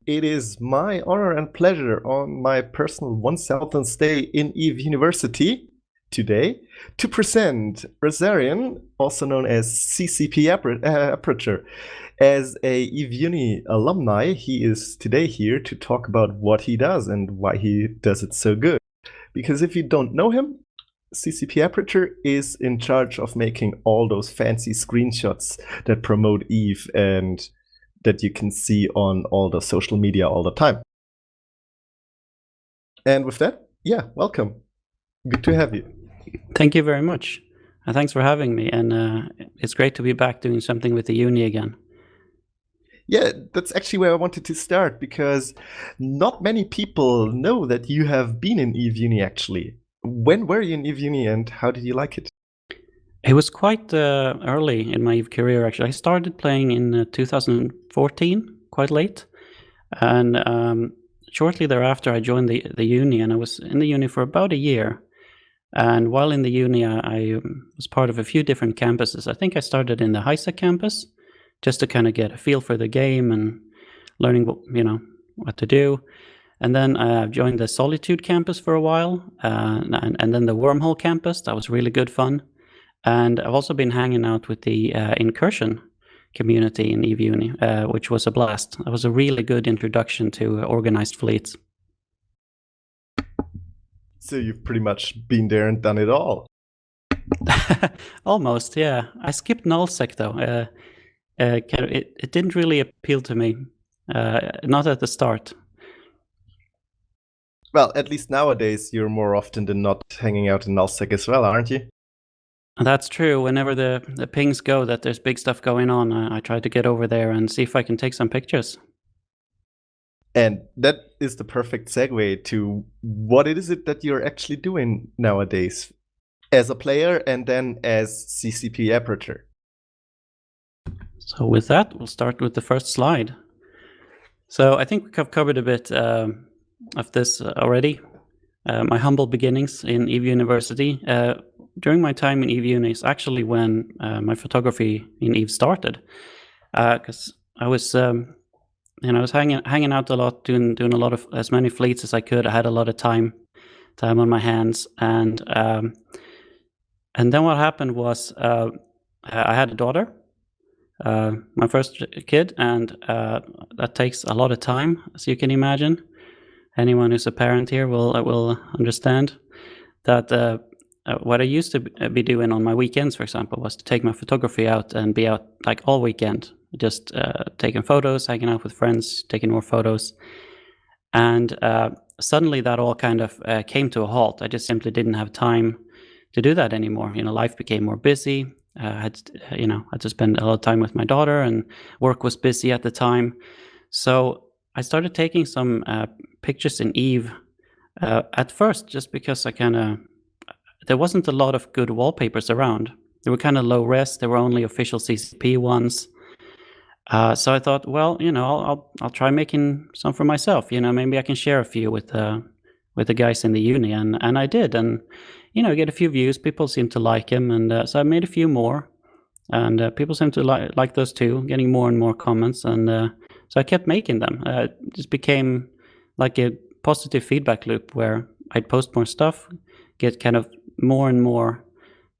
It is my honor and pleasure on my personal 1000th stay in Eve University today to present Razorien, also known as CCP Aperture. As a Eve Uni alumni, he is today here to talk about what he does and why he does it so good. Because if you don't know him, CCP Aperture is in charge of making all those fancy screenshots that promote Eve and that you can see on all the social media all the time. And with that, yeah, welcome. Good to have you. Thank you very much. Thanks for having me. And it's great to be back doing something with the uni again. Yeah, that's actually where I wanted to start, because not many people know that you have been in Eve Uni actually. When were you in Eve Uni and how did you like it? It was quite early in my Eve career, actually. I started playing in 2014, quite late. And shortly thereafter, I joined the uni, and I was in the uni for about a year. And while in the uni, I was part of a few different campuses. I think I started in the HiSec campus, just to kind of get a feel for the game and learning what to do. And then I joined the Solitude campus for a while, and then the Wormhole campus. That was really good fun. And I've also been hanging out with the Incursion community in Eve Uni, which was a blast. It was a really good introduction to organized fleets. So you've pretty much been there and done it all. Almost, yeah. I skipped nullsec though. It didn't really appeal to me, not at the start. Well, at least nowadays you're more often than not hanging out in nullsec as well, aren't you? That's true. Whenever the pings go that there's big stuff going on, I try to get over there and see if I can take some pictures. And that is the perfect segue to what it is that you're actually doing nowadays as a player and then as CCP Aperture. So with that, we'll start with the first slide. So I think we've covered a bit of this already. My humble beginnings in Eve University. During my time in Eve Uni is actually when my photography in Eve started, because I was, I was hanging out a lot, doing a lot of as many fleets as I could. I had a lot of time on my hands, and then what happened was I had a daughter, my first kid, and that takes a lot of time, as you can imagine. Anyone who's a parent here will understand that. What I used to be doing on my weekends, for example, was to take my photography out and be out like all weekend, just taking photos, hanging out with friends, taking more photos. And suddenly that all kind of came to a halt. I just simply didn't have time to do that anymore. Life became more busy. I had to spend a lot of time with my daughter, and work was busy at the time. So I started taking some pictures in Eve at first, just because there wasn't a lot of good wallpapers around. They were kind of low res. They were only official CCP ones. So I thought, well, I'll try making some for myself. Maybe I can share a few with the guys in the uni, and I did, and get a few views. People seemed to like him, and so I made a few more, and people seemed to like those too, getting more and more comments, and so I kept making them. It just became like a positive feedback loop where I'd post more stuff, get kind of more and more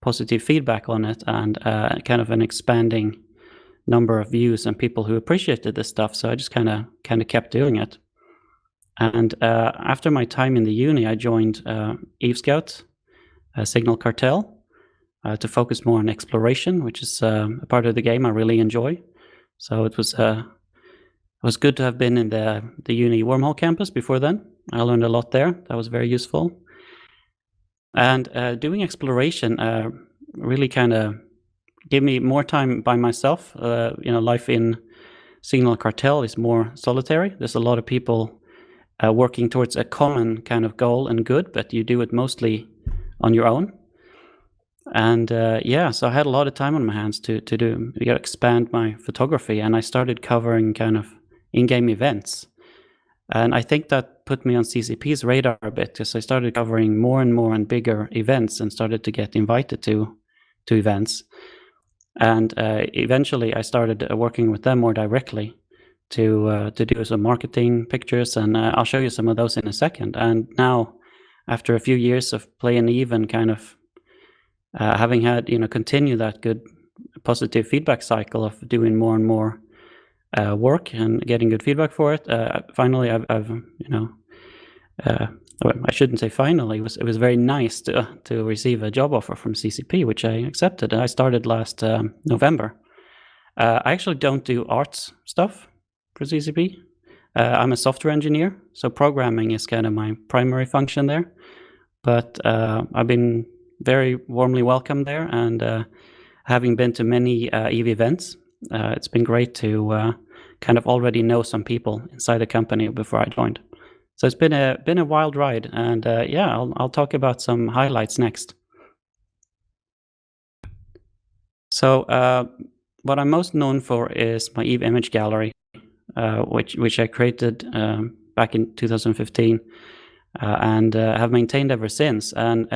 positive feedback on it, and kind of an expanding number of views and people who appreciated this stuff. So I just kind of kept doing it. And after my time in the uni, I joined Eve Scout, Signal Cartel, to focus more on exploration, which is a part of the game I really enjoy. So it was good to have been in the uni Wormhole campus before then. I learned a lot there. That was very useful. And doing exploration really kind of gave me more time by myself. Life in Signal Cartel is more solitary. There's a lot of people working towards a common kind of goal and good, but you do it mostly on your own. And so I had a lot of time on my hands to expand my photography, and I started covering kind of in-game events. And I think that put me on CCP's radar a bit, because I started covering more and more and bigger events and started to get invited to events. And eventually I started working with them more directly to do some marketing pictures, and I'll show you some of those in a second. And now, after a few years of playing Eve and kind of having had continue that good positive feedback cycle of doing more and more work and getting good feedback for it, finally I've I shouldn't say finally. It was very nice to receive a job offer from CCP, which I accepted. I started last November. I actually don't do arts stuff for CCP. I'm a software engineer, so programming is kind of my primary function there. But I've been very warmly welcomed there, and having been to many EVE events, it's been great to kind of already know some people inside the company before I joined. So it's been a wild ride, and yeah, I'll talk about some highlights next. So what I'm most known for is my EVE image gallery, which I created back in 2015, and have maintained ever since. And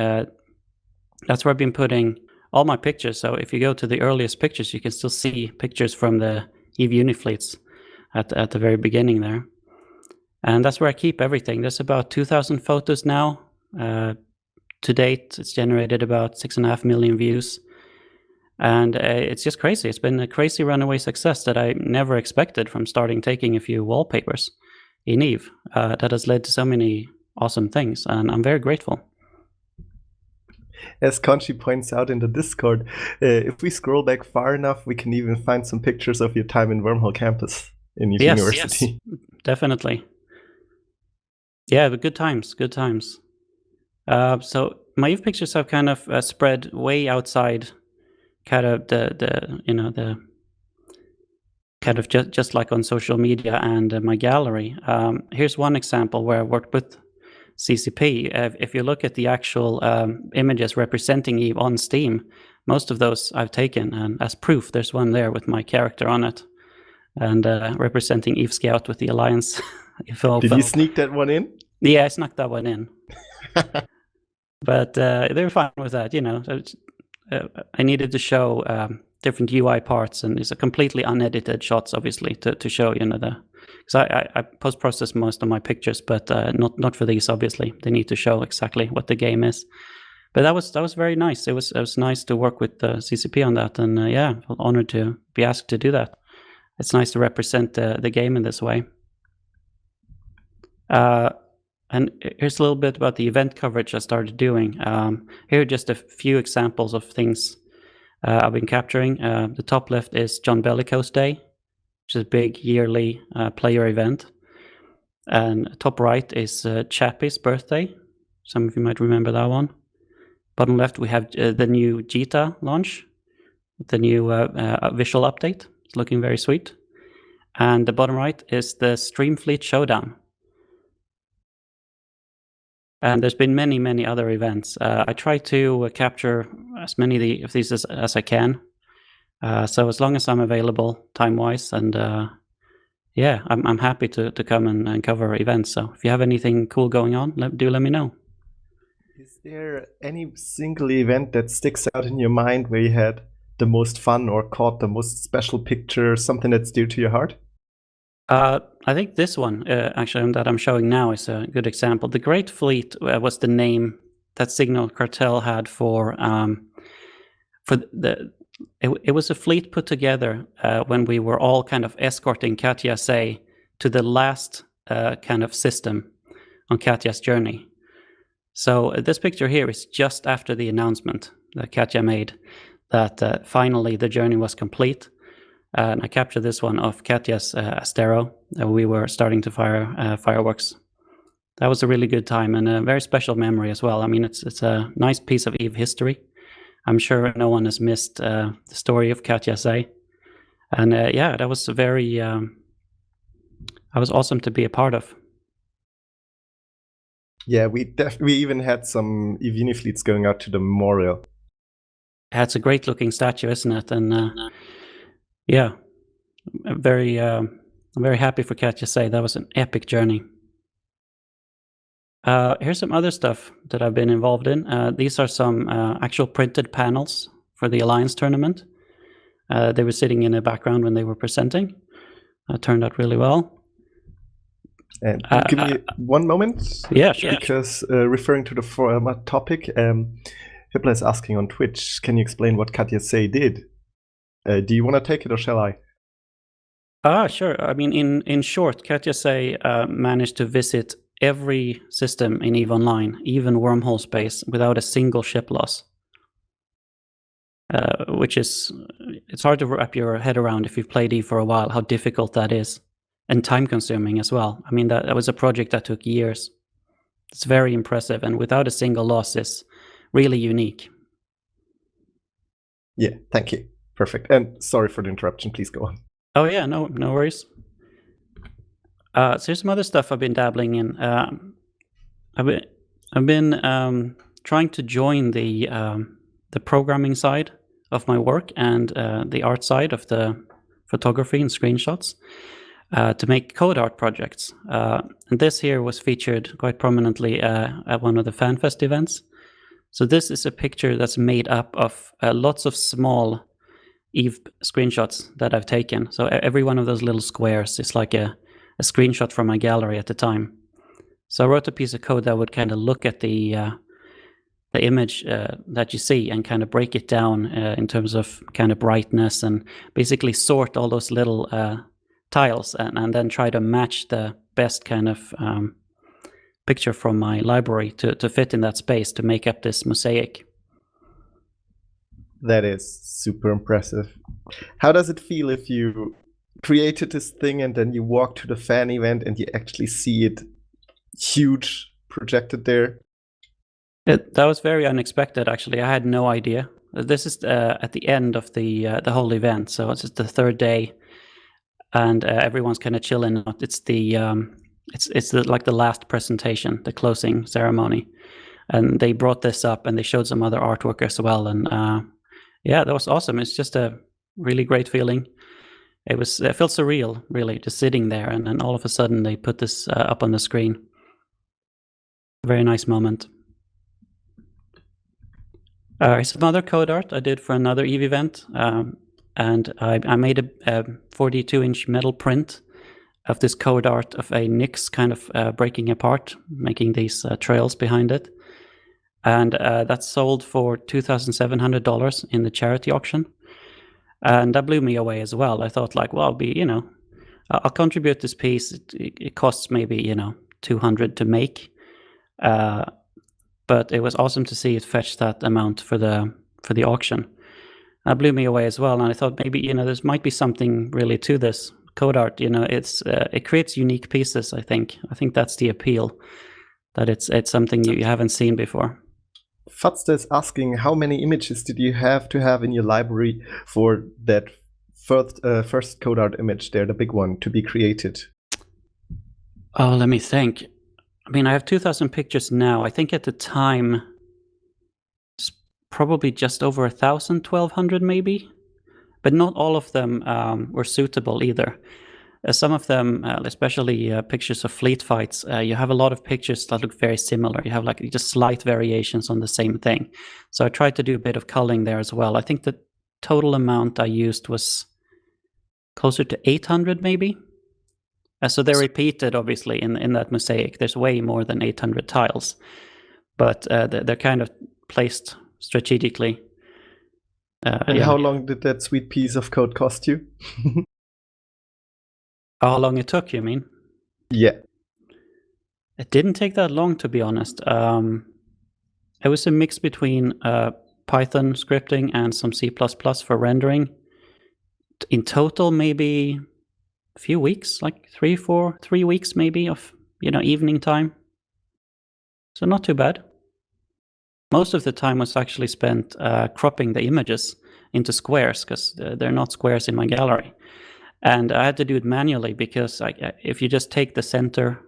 that's where I've been putting all my pictures. So if you go to the earliest pictures, you can still see pictures from the EVE Unifleets at the very beginning there. And that's where I keep everything. There's about 2,000 photos now. To date, it's generated about 6.5 million views. And it's just crazy. It's been a crazy runaway success that I never expected from starting taking a few wallpapers in EVE. That has led to so many awesome things, and I'm very grateful. As Conchi points out in the Discord, if we scroll back far enough, we can even find some pictures of your time in Wormhole campus in EVE University. Yes, definitely. Yeah, but good times, good times. So my EVE pictures have kind of spread way outside kind of the kind of just like on social media and my gallery. Here's one example where I worked with CCP. If you look at the actual images representing EVE on Steam, most of those I've taken, and as proof, there's one there with my character on it, and representing EVE Scout with the Alliance. Did you sneak that one in? Yeah, I snuck that one in. But they're fine with that, I needed to show different UI parts, and it's a completely unedited shots, obviously, to show, because I post-process most of my pictures, but not for these, obviously. They need to show exactly what the game is. But that was very nice. It was nice to work with CCP on that, and yeah, honored to be asked to do that. It's nice to represent the game in this way. And here's a little bit about the event coverage I started doing. Here are just a few examples of things I've been capturing. The top left is John Bellicose Day, which is a big yearly player event. And top right is Chappie's birthday. Some of you might remember that one. Bottom left, we have the new Jita launch, the new visual update. It's looking very sweet. And the bottom right is the Streamfleet Showdown. And there's been many, many other events. I try to capture as many of these as I can. So as long as I'm available time-wise, and yeah, I'm happy to come and cover events. So if you have anything cool going on, do let me know. Is there any single event that sticks out in your mind where you had the most fun or caught the most special picture, something that's dear to your heart? I think this one, actually, that I'm showing now is a good example. The Great Fleet was the name that Signal Cartel had for it was a fleet put together when we were all kind of escorting Katya Say to the last kind of system on Katya's journey. So this picture here is just after the announcement that Katya made that finally the journey was complete. And I captured this one of Katya's Astero. We were starting to fire fireworks. That was a really good time and a very special memory as well. I mean, it's a nice piece of EVE history. I'm sure no one has missed the story of Katya Say. And yeah, that was very, that was awesome to be a part of. Yeah, we even had some EVE Unifleets going out to the memorial. Yeah, it's a great looking statue, isn't it? And yeah, I'm very happy for Katya Say. That was an epic journey. Here's some other stuff that I've been involved in. These are some actual printed panels for the Alliance tournament. They were sitting in the background when they were presenting. turned out really well. And give me one moment. Yeah, sure. Because referring to the former topic, Hippler is asking on Twitch, can you explain what Katja Say did? Do you want to take it or shall I? Sure. I mean, in short, Katja Say managed to visit every system in EVE Online, even wormhole space, without a single ship loss. Which is, it's hard to wrap your head around if you've played EVE for a while, how difficult that is. And time consuming as well. I mean, that was a project that took years. It's very impressive, and without a single loss is really unique. Yeah, thank you. Perfect. And sorry for the interruption. Please go on. Oh yeah, no worries. So here's some other stuff I've been dabbling in. I've been trying to join the programming side of my work and the art side of the photography and screenshots to make code art projects. And this here was featured quite prominently at one of the FanFest events. So this is a picture that's made up of lots of small EVE screenshots that I've taken. So every one of those little squares is like a screenshot from my gallery at the time. So I wrote a piece of code that would kind of look at the image that you see and kind of break it down in terms of kind of brightness and basically sort all those little tiles and then try to match the best kind of picture from my library to fit in that space to make up this mosaic. That is super impressive. How does it feel if you created this thing and then you walk to the fan event and you actually see it huge projected there? That was very unexpected, actually. I had no idea. This is at the end of the whole event, so it's just the third day, and everyone's kind of chilling. It's like the last presentation, the closing ceremony, and they brought this up and they showed some other artwork as well, and yeah, that was awesome. It's just a really great feeling. It felt surreal, really, just sitting there, and then all of a sudden they put this up on the screen. Very nice moment. Some other code art I did for another EVE event, and I made a 42-inch metal print of this code art of a Nyx kind of breaking apart, making these trails behind it. And that's sold for $2,700 in the charity auction. And that blew me away as well. I thought, like, well, I'll contribute this piece. It costs maybe, $200 to make. But it was awesome to see it fetch that amount for the auction. That blew me away as well, and I thought maybe there might be something really to this code art. It creates unique pieces. I think that's the appeal, that it's something you haven't seen before. Fatsta is asking, how many images did you have to have in your library for that first code art image there, the big one, to be created? Oh, let me think. I mean, I have 2,000 pictures now. I think at the time, it's probably just over 1,000, 1,200 maybe. But not all of them were suitable either. Some of them, especially pictures of fleet fights, you have a lot of pictures that look very similar. You have like just slight variations on the same thing. So I tried to do a bit of culling there as well. I think the total amount I used was closer to 800 maybe. So they're repeated, obviously, in that mosaic. There's way more than 800 tiles, but they're kind of placed strategically. And how long did that sweet piece of code cost you? How long it took, you mean? Yeah. It didn't take that long, to be honest. It was a mix between Python scripting and some C++ for rendering. In total, maybe a few weeks, like 3 weeks maybe of evening time. So not too bad. Most of the time was actually spent cropping the images into squares, because they're not squares in my gallery. And I had to do it manually because if you just take the center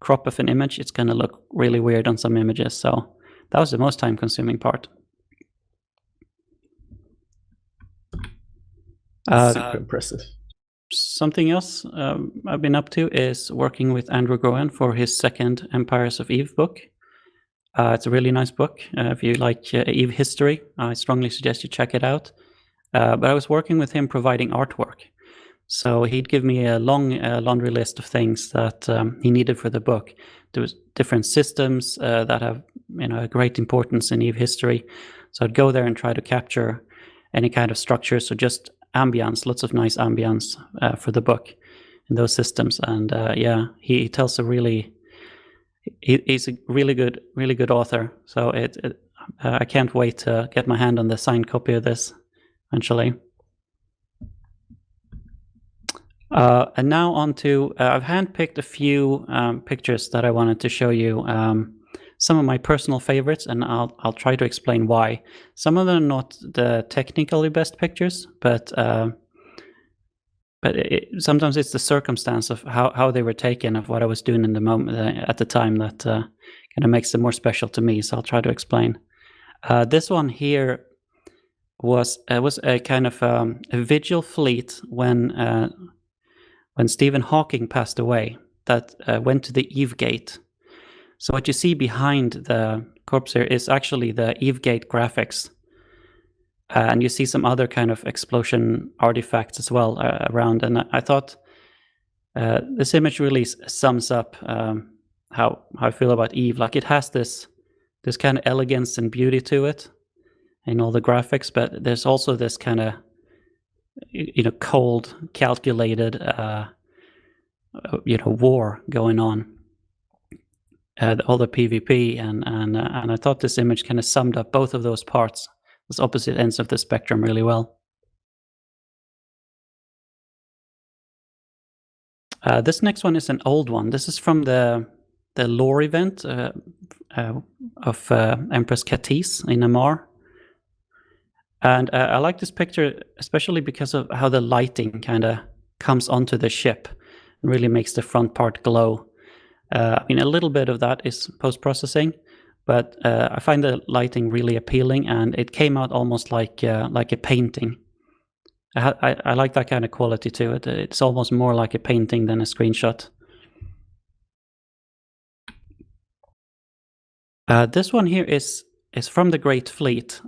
crop of an image, it's going to look really weird on some images. So that was the most time-consuming part. Super impressive. Something else I've been up to is working with Andrew Groen for his second Empires of Eve book. It's a really nice book. If you like Eve history, I strongly suggest you check it out. But I was working with him providing artwork. So he'd give me a long laundry list of things that he needed for the book. There was different systems that have a great importance in Eve history. So I'd go there and try to capture any kind of structure. So just ambience, lots of nice ambience for the book in those systems. And he tells he's a really good author. So I can't wait to get my hand on the signed copy of this eventually. And now on to, I've handpicked a few pictures that I wanted to show you. Some of my personal favorites, and I'll try to explain why. Some of them are not the technically best pictures, but sometimes it's the circumstance of how they were taken, of what I was doing in the moment at the time that kind of makes them more special to me. So I'll try to explain. This one here was a kind of a vigil fleet when Stephen Hawking passed away, that went to the Eve Gate. So what you see behind the corpse here is actually the Eve Gate graphics. And you see some other kind of explosion artifacts as well around. And I thought this image really sums up how I feel about Eve. Like, it has this kind of elegance and beauty to it in all the graphics, but there's also this kind of cold, calculated war going on. All the PvP and I thought this image kind of summed up both of those parts, those opposite ends of the spectrum, really well. This next one is an old one. This is from the lore event of Empress Katisse in Amar. And I like this picture, especially because of how the lighting kind of comes onto the ship and really makes the front part glow. I mean, a little bit of that is post-processing, but I find the lighting really appealing, and it came out almost like a painting. I like that kind of quality to it. It's almost more like a painting than a screenshot. This one here is from the Great Fleet.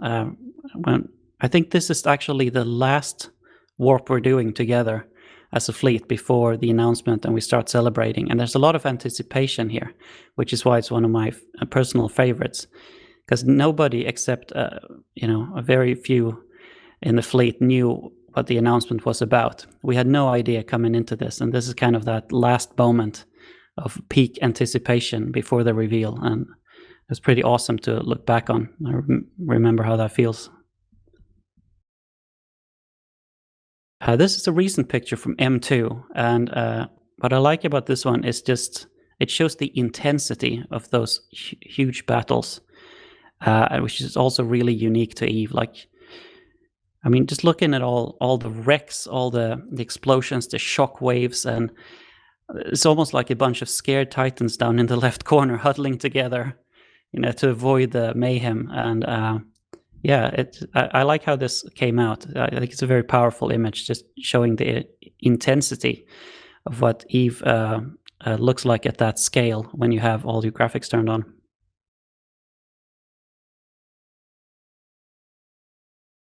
I think this is actually the last warp we're doing together as a fleet before the announcement and we start celebrating. And there's a lot of anticipation here, which is why it's one of my personal favorites, because nobody except a very few in the fleet knew what the announcement was about. We had no idea coming into this, and this is kind of that last moment of peak anticipation before the reveal, and it's pretty awesome to look back on. I remember how that feels. This is a recent picture from M2, and what I like about this one is just it shows the intensity of those huge battles, which is also really unique to Eve. Like, I mean, just looking at all the wrecks, all the explosions, the shock waves, and it's almost like a bunch of scared titans down in the left corner huddling together, to avoid the mayhem. And I like how this came out. I think it's a very powerful image, just showing the intensity of what Eve looks like at that scale when you have all your graphics turned on.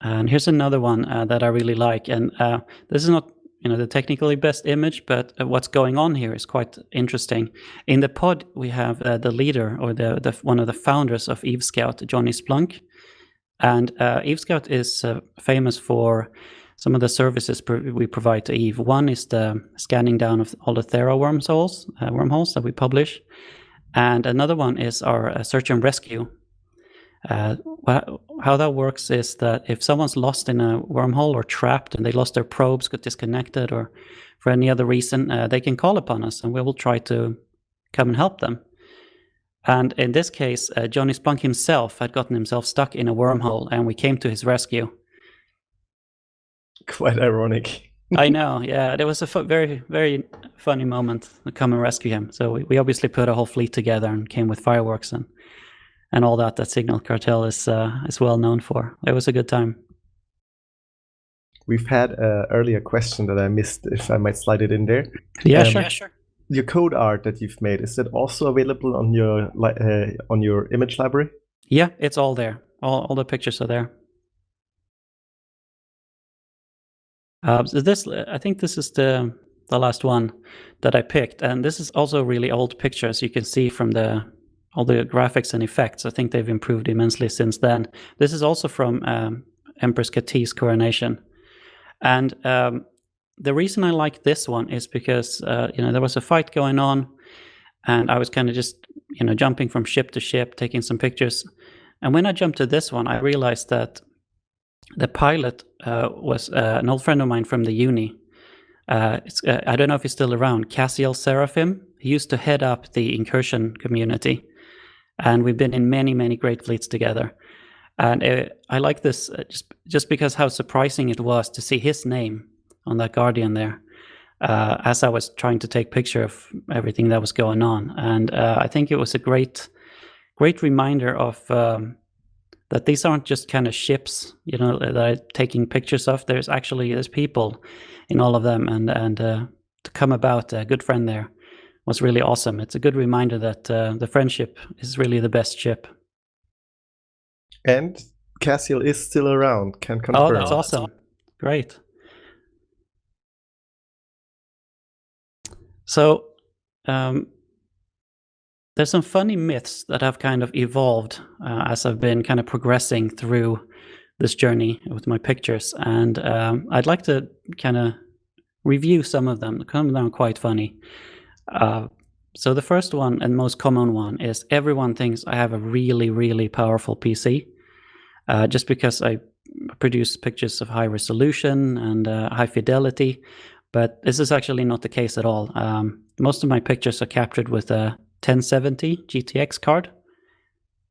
And here's another one that I really like. And this is not the technically best image, but what's going on here is quite interesting. In the pod, we have the leader, or the one of the founders of Eve Scout, Johnny Splunk. And Eve Scout is famous for some of the services we provide to Eve. One is the scanning down of all the Thera wormholes that we publish. And another one is our search and rescue. How that works is that if someone's lost in a wormhole or trapped and they lost their probes, got disconnected, or for any other reason, they can call upon us and we will try to come and help them. And in this case, Johnny Splunk himself had gotten himself stuck in a wormhole, and we came to his rescue. Quite ironic. I know, yeah. There was a very, very funny moment to come and rescue him. So we obviously put a whole fleet together and came with fireworks and all that Signal Cartel is well known for. It was a good time. We've had an earlier question that I missed, if I might slide it in there. Yeah, sure. Your code art that you've made, is that also available on your image library? Yeah, it's all there. All the pictures are there. So this, I think this is the last one that I picked, and this is also a really old picture, as you can see from all the graphics and effects. I think they've improved immensely since then. This is also from Empress Kati's coronation, and the reason I like this one is because there was a fight going on, and I was kind of just jumping from ship to ship, taking some pictures, and when I jumped to this one, I realized that the pilot was an old friend of mine from the uni. I don't know if he's still around, Cassiel Seraphim. He used to head up the incursion community, and we've been in many, many great fleets together. And I like this just because how surprising it was to see his name on that Guardian there, as I was trying to take picture of everything that was going on. And I think it was a great reminder of that these aren't just kind of ships, that I'm taking pictures of. There's people in all of them, and to come about a good friend there was really awesome. It's a good reminder that the friendship is really the best ship. And Cassiel is still around, can confirm. Oh, that's awesome. Great. So there's some funny myths that have kind of evolved as I've been kind of progressing through this journey with my pictures. And I'd like to kind of review some of them. Some of them are quite funny. So the first one and most common one is everyone thinks I have a really, really powerful PC just because I produce pictures of high resolution and high fidelity. But this is actually not the case at all. Most of my pictures are captured with a 1070 GTX card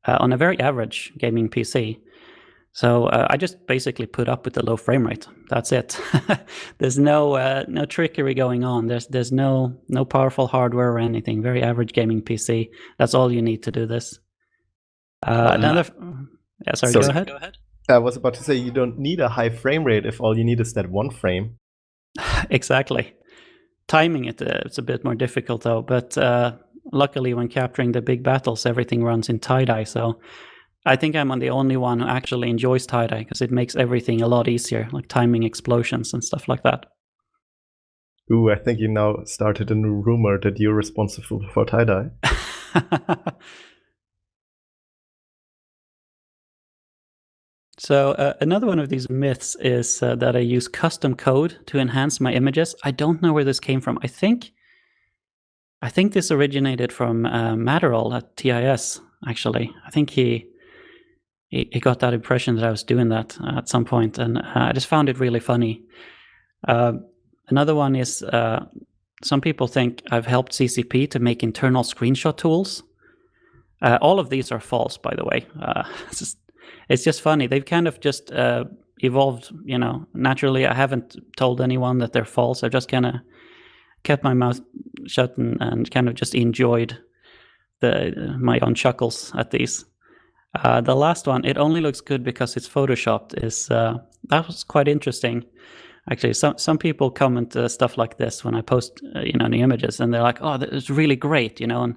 on a very average gaming PC. So I just basically put up with the low frame rate. That's it. There's no trickery going on. There's no powerful hardware or anything. Very average gaming PC. That's all you need to do this. Sorry, go ahead. I was about to say you don't need a high frame rate if all you need is that one frame. Exactly. Timing it's a bit more difficult though, but luckily when capturing the big battles, everything runs in tie-dye, so I think I'm the only one who actually enjoys tie-dye because it makes everything a lot easier, like timing explosions and stuff like that. Ooh, I think you now started a new rumor that you're responsible for tie-dye. So another one of these myths is that I use custom code to enhance my images. I don't know where this came from. I think this originated from Matterall at TIS, actually. I think he got that impression that I was doing that at some point, and I just found it really funny. Another one is some people think I've helped CCP to make internal screenshot tools. All of these are false, by the way. It's just funny. They've kind of just evolved, naturally. I haven't told anyone that they're false. I've just kind of kept my mouth shut and kind of just enjoyed my own chuckles at these. The last one, it only looks good because it's photoshopped, that was quite interesting. Actually, some people comment stuff like this when I post the images, and they're like, oh, that's really great, and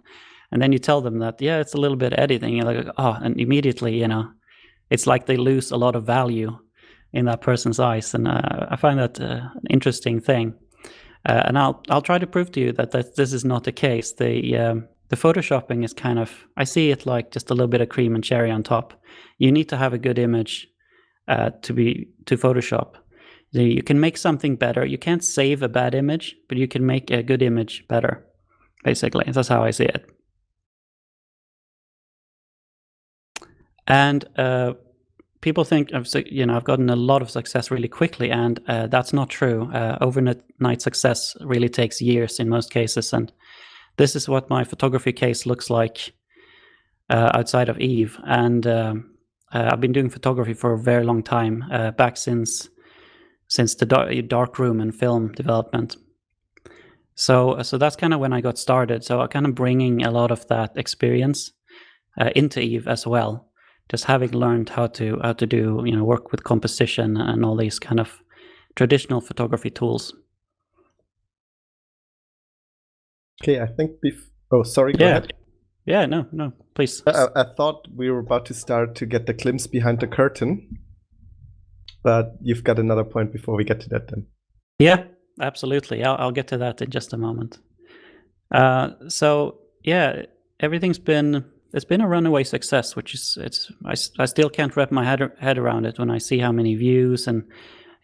then you tell them that, yeah, it's a little bit editing, and they're like, oh, and immediately, it's like they lose a lot of value in that person's eyes, and I find that an interesting thing. And I'll try to prove to you that this is not the case. The photoshopping is kind of, I see it like just a little bit of cream and cherry on top. You need to have a good image to Photoshop. You can make something better. You can't save a bad image, but you can make a good image better. Basically, that's how I see it. And people think I've gotten a lot of success really quickly, and that's not true. Overnight success really takes years in most cases, and this is what my photography case looks like outside of Eve. And I've been doing photography for a very long time, back since the dark room and film development. So that's kind of when I got started. So I'm kind of bringing a lot of that experience into Eve as well. Just having learned how to do work with composition and all these kind of traditional photography tools. Okay, I think oh, sorry, go ahead. Yeah, no, please. I thought we were about to start to get the glimpse behind the curtain, but you've got another point before we get to that then. Yeah, absolutely. I'll get to that in just a moment. So yeah, it's been a runaway success, which is I still can't wrap my head around it when I see how many views and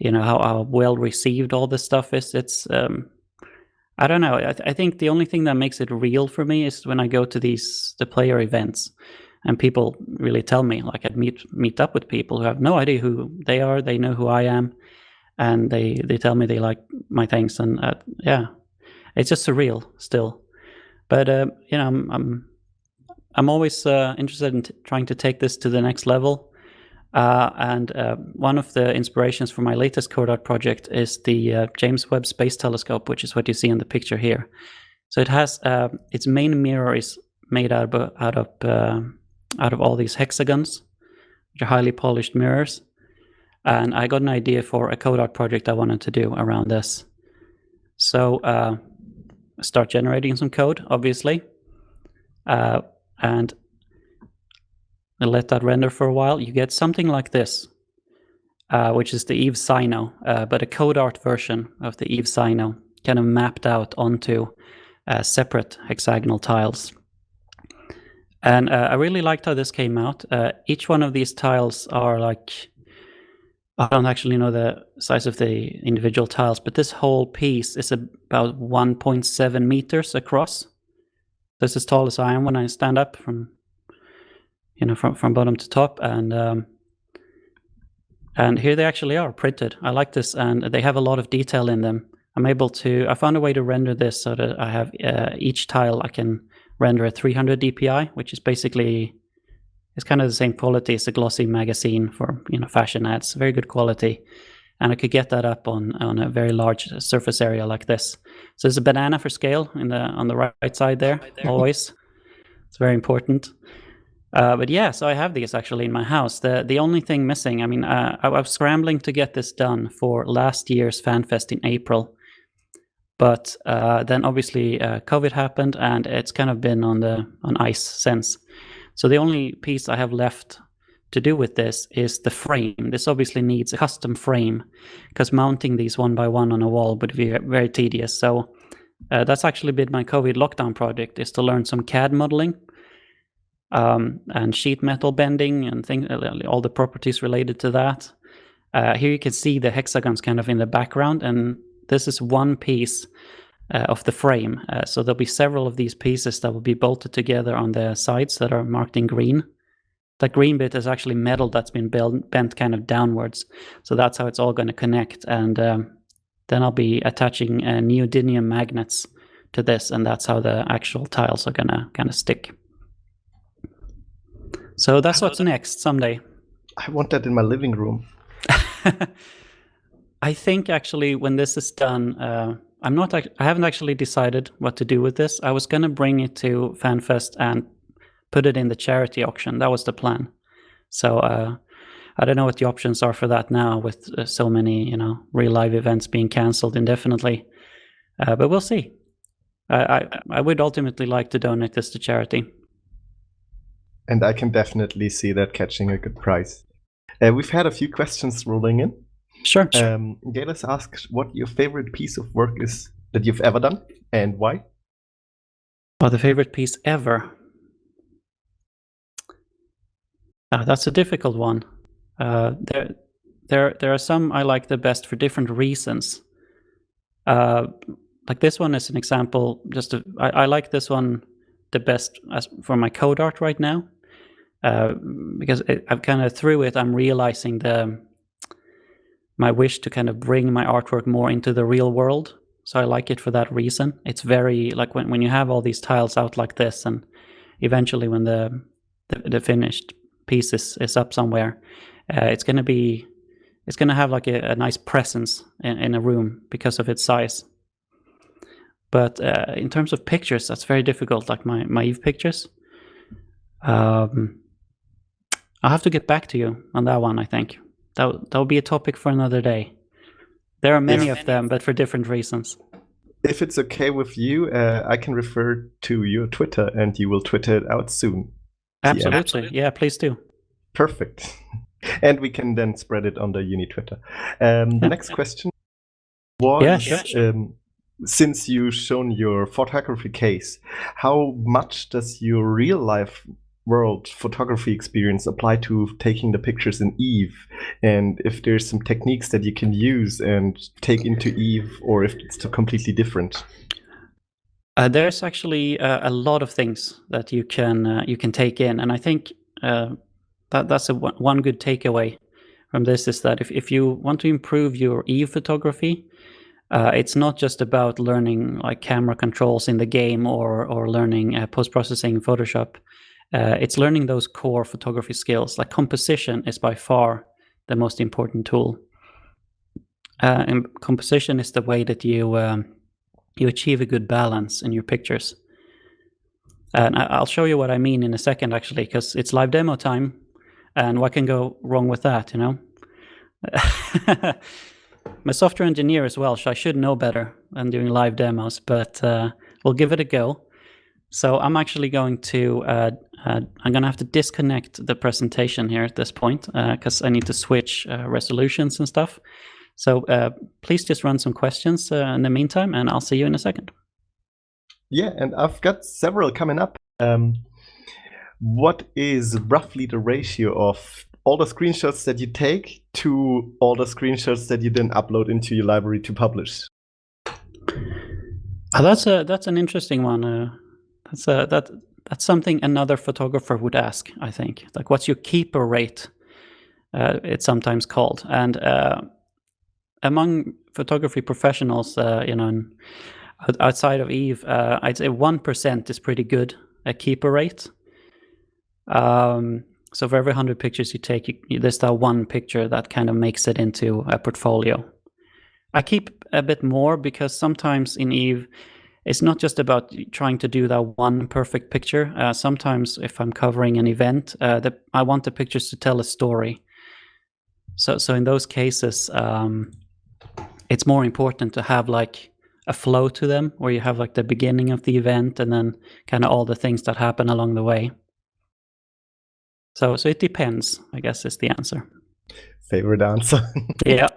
how well received all this stuff is. It's I don't know. I think the only thing that makes it real for me is when I go to the player events, and people really tell me, like I'd meet up with people who have no idea who they are. They know who I am, and they tell me they like my things, and yeah, it's just surreal still. But I'm always interested in trying to take this to the next level. And one of the inspirations for my latest code art project is the James Webb Space Telescope, which is what you see in the picture here. So it has its main mirror is made out of all these hexagons, which are highly polished mirrors. And I got an idea for a code art project I wanted to do around this. So start generating some code, obviously, and let that render for a while. You get something like this, which is the Eve Sino, but a code art version of the Eve Sino, kind of mapped out onto separate hexagonal tiles. And I really liked how this came out. Each one of these tiles are like, I don't actually know the size of the individual tiles, but this whole piece is about 1.7 meters across. That's as tall as I am when I stand up from bottom to top, and here they actually are printed. I like this, and they have a lot of detail in them. I found a way to render this so that I have each tile I can render at 300 dpi, which is basically, it's kind of the same quality as a glossy magazine for fashion ads. Very good quality, and I could get that up on a very large surface area like this. So there's a banana for scale on the right side there, always. It's very important. But yeah, so I have these actually in my house. The only thing missing, I was scrambling to get this done for last year's FanFest in April. But then obviously COVID happened, and it's kind of been on ice since. So the only piece I have left to do with this is the frame. This obviously needs a custom frame, because mounting these one by one on a wall would be very tedious. So that's actually been my COVID lockdown project, is to learn some CAD modeling. And sheet metal bending and all the properties related to that. Here you can see the hexagons kind of in the background, and this is one piece of the frame. So there'll be several of these pieces that will be bolted together on the sides that are marked in green. That green bit is actually metal that's been bent kind of downwards. So that's how it's all going to connect. And then I'll be attaching neodymium magnets to this, and that's how the actual tiles are going to kind of stick. So that's what's next someday. I want that in my living room. I think actually when this is done, I haven't actually decided what to do with this. I was going to bring it to FanFest and put it in the charity auction. That was the plan. So I don't know what the options are for that now, with so many real live events being cancelled indefinitely. But we'll see. I would ultimately like to donate this to charity. And I can definitely see that catching a good price. We've had a few questions rolling in. Sure. Galis asks what your favorite piece of work is that you've ever done, and why? Oh, the favorite piece ever. That's a difficult one. There are some I like the best for different reasons. Like this one is an example. I like this one the best for my code art right now. Because I've kind of through it, I'm realizing my wish to kind of bring my artwork more into the real world. So I like it for that reason. It's very like when you have all these tiles out like this, and eventually when the finished piece is up somewhere, it's gonna have like a nice presence in a room because of its size. But in terms of pictures, that's very difficult. Like my Eve pictures. I'll have to get back to you on that one, I think. That will be a topic for another day. There are many of them, but for different reasons. If it's okay with you, I can refer to your Twitter, and you will Twitter it out soon. Absolutely. Yeah, please do. Perfect. And we can then spread it on the Uni Twitter. The next question was, Yeah, sure. Since you've shown your photography case, how much does your real life world photography experience apply to taking the pictures in Eve? And if there's some techniques that you can use and take into Eve, or if it's completely different? There's actually a lot of things that you can take in, and I think that's one good takeaway from this is that if you want to improve your Eve photography, it's not just about learning like camera controls in the game or learning post-processing in Photoshop. It's learning those core photography skills. Like composition is by far the most important tool. And composition is the way that you achieve a good balance in your pictures. And I'll show you what I mean in a second, actually, because it's live demo time, and what can go wrong with that, you know? I'm a software engineer as well, so I should know better than doing live demos, but we'll give it a go. So I'm actually going to, I'm going to have to disconnect the presentation here at this point, because I need to switch resolutions and stuff. So please just run some questions in the meantime, and I'll see you in a second. Yeah, and I've got several coming up. What is roughly the ratio of all the screenshots that you take to all the screenshots that you then upload into your library to publish? That's an interesting one. That's something another photographer would ask, I think. Like, what's your keeper rate? It's sometimes called, and among photography professionals, you know, outside of Eve, I'd say 1% is pretty good a keeper rate. So for every 100 pictures you take, there's that one picture that kind of makes it into a portfolio. I keep a bit more because sometimes in Eve, it's not just about trying to do that one perfect picture. Sometimes if I'm covering an event, I want the pictures to tell a story. So in those cases, it's more important to have like a flow to them, where you have like the beginning of the event and then kind of all the things that happen along the way. So it depends, I guess, is the answer. Favorite answer. Yeah.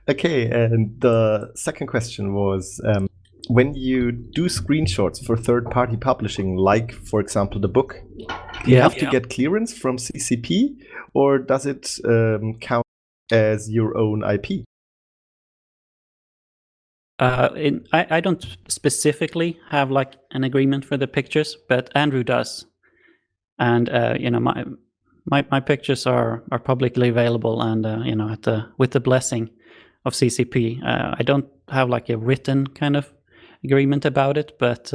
Okay, and the second question was, when you do screenshots for third-party publishing, like, for example, the book, do you have to get clearance from CCP, or does it count as your own IP? I don't specifically have like an agreement for the pictures, but Andrew does. And you know, my pictures are publicly available, and you know, with the blessing of CCP. I don't have like a written kind of agreement about it, but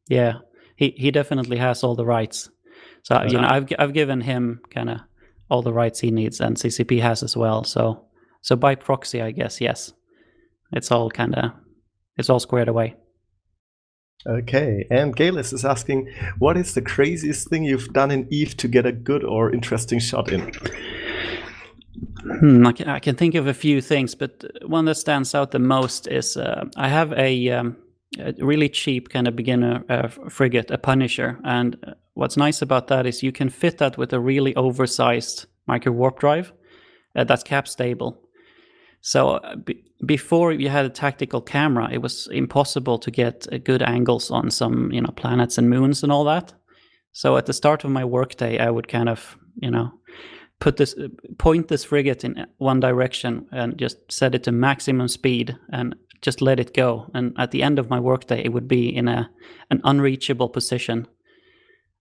yeah, he definitely has all the rights. So you know, I've given him kind of all the rights he needs, and CCP has as well. So by proxy, I guess, yes, it's all squared away. Okay, and Galis is asking, what is the craziest thing you've done in Eve to get a good or interesting shot in? I can think of a few things, but one that stands out the most is I have a really cheap kind of beginner frigate, a Punisher, and what's nice about that is you can fit that with a really oversized micro warp drive that's cap stable. So before you had a tactical camera, it was impossible to get good angles on some, you know, planets and moons and all that. So at the start of my workday, I would kind of, you know, point this frigate in one direction and just set it to maximum speed and just let it go. And at the end of my workday, it would be in an unreachable position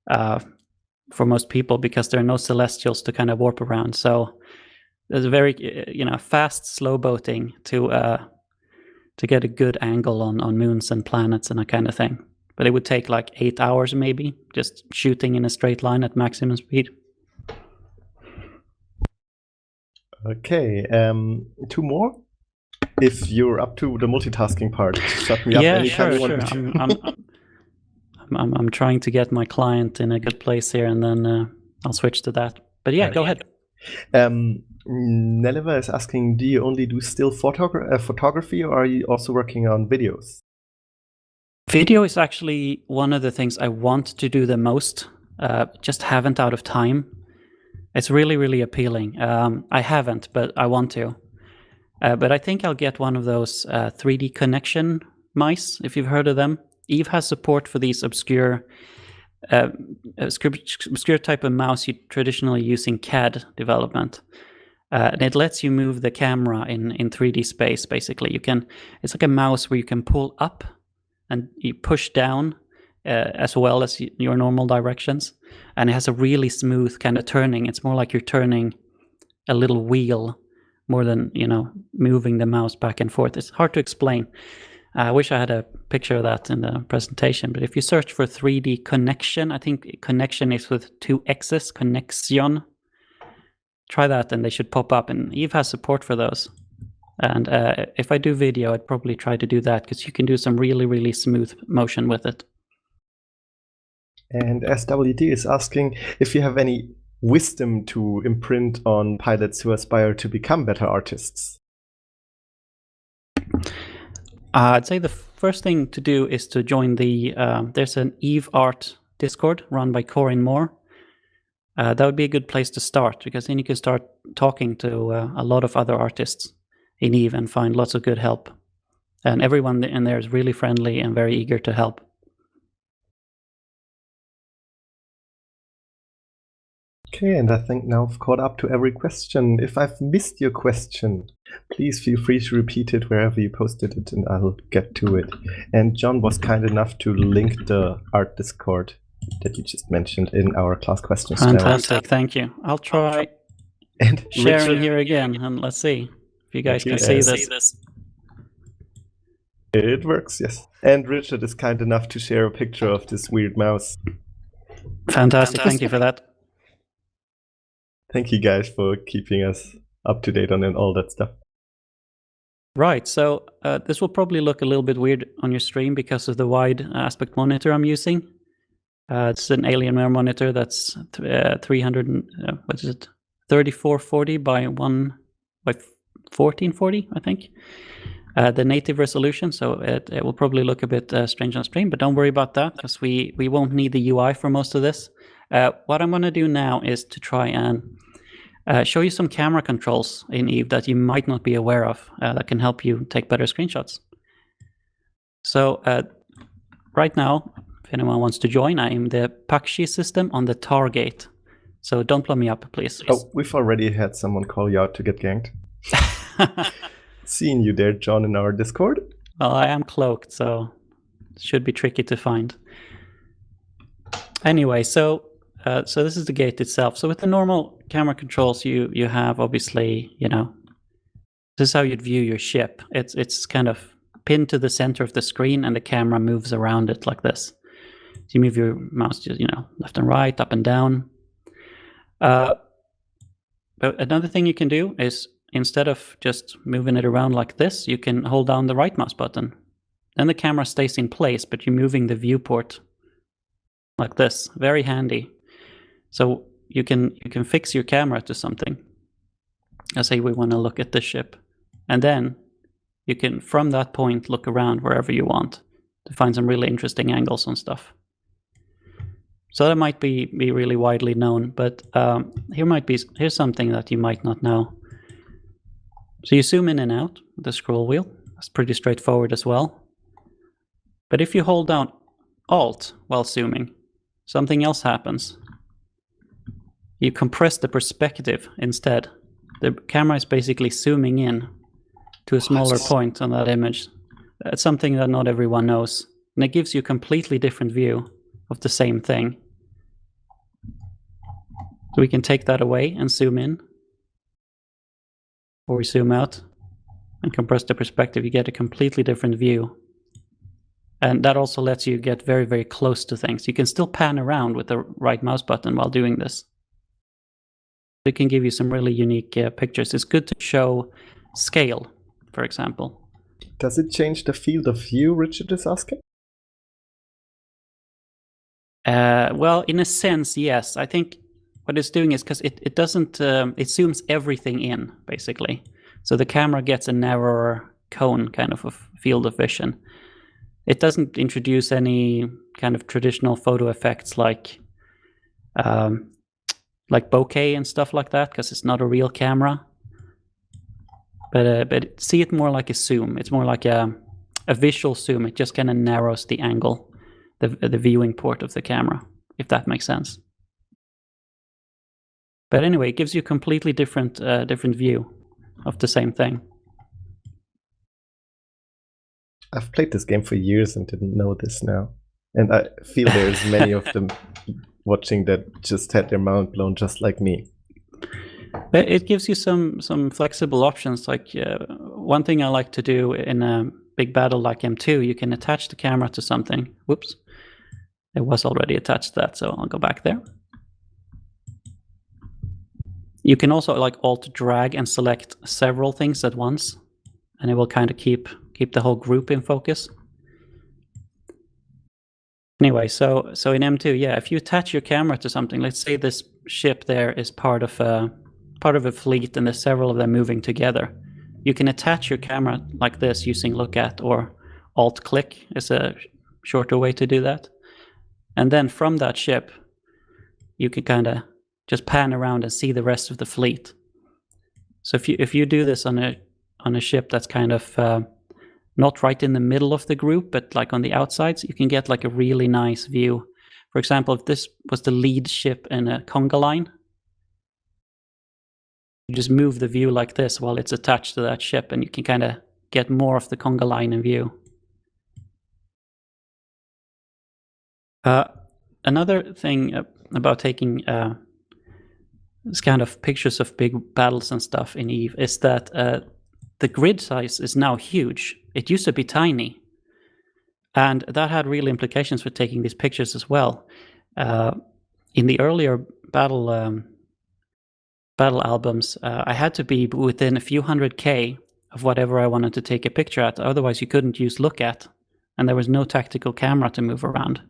for most people, because there are no celestials to kind of warp around. So there's a very, you know, fast slow boating to get a good angle on moons and planets and that kind of thing. But it would take like 8 hours maybe, just shooting in a straight line at maximum speed. Okay, 2 more? If you're up to the multitasking part, shut me up anytime you want me to. I'm trying to get my client in a good place here, and then I'll switch to that. But yeah, go ahead. Neleva is asking, do you only do still photography, or are you also working on videos? Video is actually one of the things I want to do the most, just haven't out of time. It's really, really appealing. I haven't, but I want to. But I think I'll get one of those 3D connection mice, if you've heard of them. Eve has support for these obscure type of mouse you traditionally use in CAD development. And it lets you move the camera in 3D space, basically. It's like a mouse where you can pull up and you push down as well as your normal directions. And it has a really smooth kind of turning. It's more like you're turning a little wheel more than, moving the mouse back and forth. It's hard to explain. I wish I had a picture of that in the presentation, but if you search for 3D connection, I think connection is with 2 X's, connection. Try that and they should pop up, and Eve has support for those. And if I do video, I'd probably try to do that because you can do some really, really smooth motion with it. And SWD is asking if you have any wisdom to imprint on pilots who aspire to become better artists. I'd say the first thing to do is to join there's an Eve Art Discord run by Corinne Moore. That would be a good place to start, because then you can start talking to a lot of other artists in Eve and find lots of good help. And everyone in there is really friendly and very eager to help. Okay, and I think now I've caught up to every question. If I've missed your question, please feel free to repeat it wherever you posted it and I'll get to it. And John was kind enough to link the art Discord that you just mentioned in our class questions. Fantastic, thank you. I'll try and sharing Richard, here again, and let's see if you guys can see this. It works, yes. And Richard is kind enough to share a picture of this weird mouse. Fantastic, thank you for that. Thank you guys for keeping us up to date on all that stuff. Right, so this will probably look a little bit weird on your stream because of the wide aspect monitor I'm using. It's an Alienware monitor that's 3440 by 1440, I think. The native resolution, so it will probably look a bit strange on stream, but don't worry about that because we won't need the UI for most of this. What I'm going to do now is to try and show you some camera controls in Eve that you might not be aware of that can help you take better screenshots. So right now, if anyone wants to join, I am the Pakshi system on the Targate. So don't blow me up, please. Oh, we've already had someone call you out to get ganked. Seeing you there, John, in our Discord. Well, I am cloaked, so it should be tricky to find. Anyway, so this is the gate itself. So with the normal camera controls, you have obviously, this is how you'd view your ship. It's kind of pinned to the center of the screen, and the camera moves around it like this. So you move your mouse, just left and right, up and down. But another thing you can do is, instead of just moving it around like this, you can hold down the right mouse button. Then the camera stays in place, but you're moving the viewport like this. Very handy. So you can fix your camera to something. Let's say we want to look at this ship. And then you can, from that point, look around wherever you want to find some really interesting angles on stuff. So that might be really widely known, but here's something that you might not know. So you zoom in and out with the scroll wheel. That's pretty straightforward as well. But if you hold down Alt while zooming, something else happens. You compress the perspective instead. The camera is basically zooming in to a smaller point on that image. That's something that not everyone knows. And it gives you a completely different view of the same thing. So we can take that away and zoom in. Or we zoom out and compress the perspective. You get a completely different view. And that also lets you get very, very close to things. You can still pan around with the right mouse button while doing this. It can give you some really unique pictures. It's good to show scale, for example. Does it change the field of view, Richard is asking? Well, in a sense, yes. I think what it's doing is because it doesn't, it zooms everything in, basically. So the camera gets a narrower cone kind of field of vision. It doesn't introduce any kind of traditional photo effects like bokeh and stuff like that, because it's not a real camera. But see it more like a zoom. It's more like a visual zoom. It just kind of narrows the angle, the viewing port of the camera, if that makes sense. But anyway, it gives you a completely different view of the same thing. I've played this game for years and didn't know this now. And I feel there's many of them watching that just had their mind blown just like me. But it gives you some flexible options. Like one thing I like to do in a big battle like M2, you can attach the camera to something. Whoops. It was already attached to that, so I'll go back there. You can also like alt drag and select several things at once, and it will kind of keep the whole group in focus. Anyway, so in M2, yeah, if you attach your camera to something, let's say this ship there is part of a fleet and there's several of them moving together, you can attach your camera like this using look at, or alt click is a shorter way to do that. And then from that ship, you can kind of just pan around and see the rest of the fleet. So if you do this on a ship that's kind of not right in the middle of the group, but like on the outsides, you can get like a really nice view. For example, if this was the lead ship in a conga line, you just move the view like this while it's attached to that ship, and you can kind of get more of the conga line in view. Another thing about taking this kind of pictures of big battles and stuff in EVE is that the grid size is now huge. It used to be tiny, and that had real implications for taking these pictures as well. In the earlier battle albums, I had to be within a few 100K of whatever I wanted to take a picture at. Otherwise, you couldn't use look at, and there was no tactical camera to move around.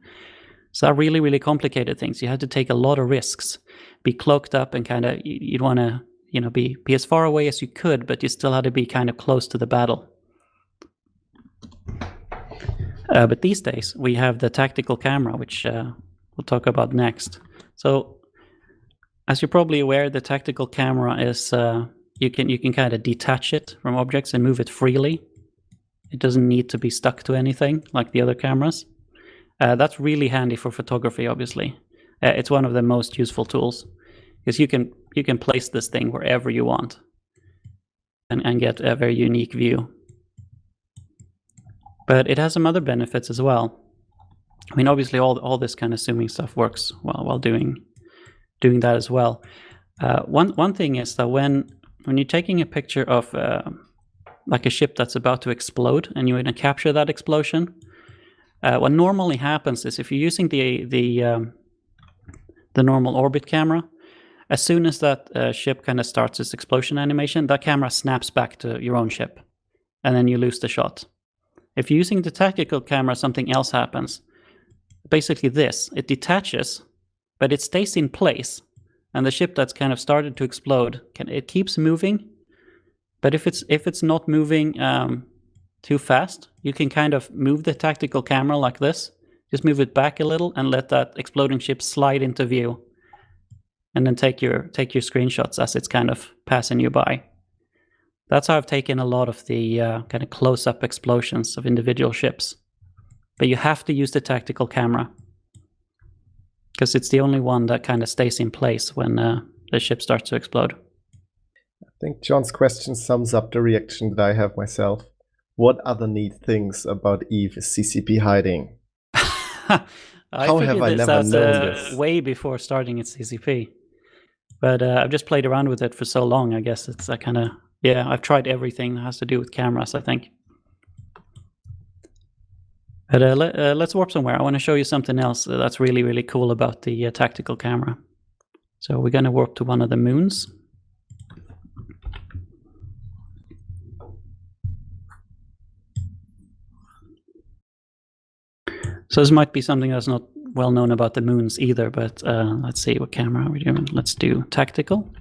So that really, really complicated things. You had to take a lot of risks, be cloaked up, and kind of you'd want to, be as far away as you could, but you still had to be kind of close to the battle. But these days we have the tactical camera, which we'll talk about next. So, as you're probably aware, the tactical camera is you can kind of detach it from objects and move it freely. It doesn't need to be stuck to anything like the other cameras. That's really handy for photography, obviously. It's one of the most useful tools, because you can place this thing wherever you want and get a very unique view. But it has some other benefits as well. I mean, obviously, all this kind of zooming stuff works while doing that as well. One thing is that when you're taking a picture of like a ship that's about to explode, and you want to capture that explosion, what normally happens is if you're using the normal orbit camera, as soon as that ship kind of starts its explosion animation, that camera snaps back to your own ship, and then you lose the shot. If you're using the tactical camera, something else happens. Basically it detaches, but it stays in place, and the ship that's kind of started to explode, it keeps moving, but if it's not moving too fast, you can kind of move the tactical camera like this, just move it back a little and let that exploding ship slide into view, and then take your screenshots as it's kind of passing you by. That's how I've taken a lot of the kind of close-up explosions of individual ships. But you have to use the tactical camera, because it's the only one that kind of stays in place when the ship starts to explode. I think John's question sums up the reaction that I have myself. What other neat things about EVE is CCP hiding? How have I never known this? Way before starting at CCP. But I've just played around with it for so long, I guess it's kind of... Yeah, I've tried everything that has to do with cameras, I think. But let's warp somewhere. I want to show you something else that's really, really cool about the tactical camera. So we're going to warp to one of the moons. So this might be something that's not well known about the moons either, but let's see, what camera are we doing? Let's do tactical.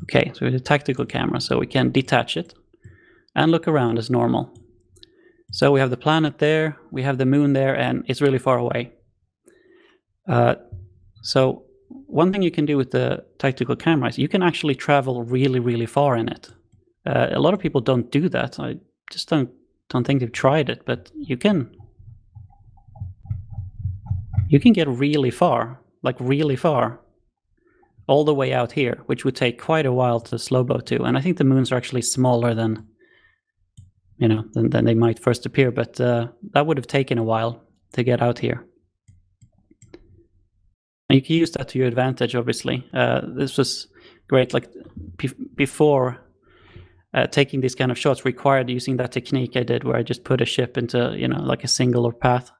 Okay, so it's a tactical camera, so we can detach it and look around as normal. So we have the planet there, we have the moon there, and it's really far away. So one thing you can do with the tactical camera is you can actually travel really, really far in it. A lot of people don't do that. I just don't think they've tried it, but you can get really far, like really far, all the way out here, which would take quite a while to slow boat to. And I think the moons are actually smaller than, you know, than they might first appear, but that would have taken a while to get out here. And you can use that to your advantage, obviously. This was great, like before taking these kind of shots required using that technique I did where I just put a ship into, you know, like a singular path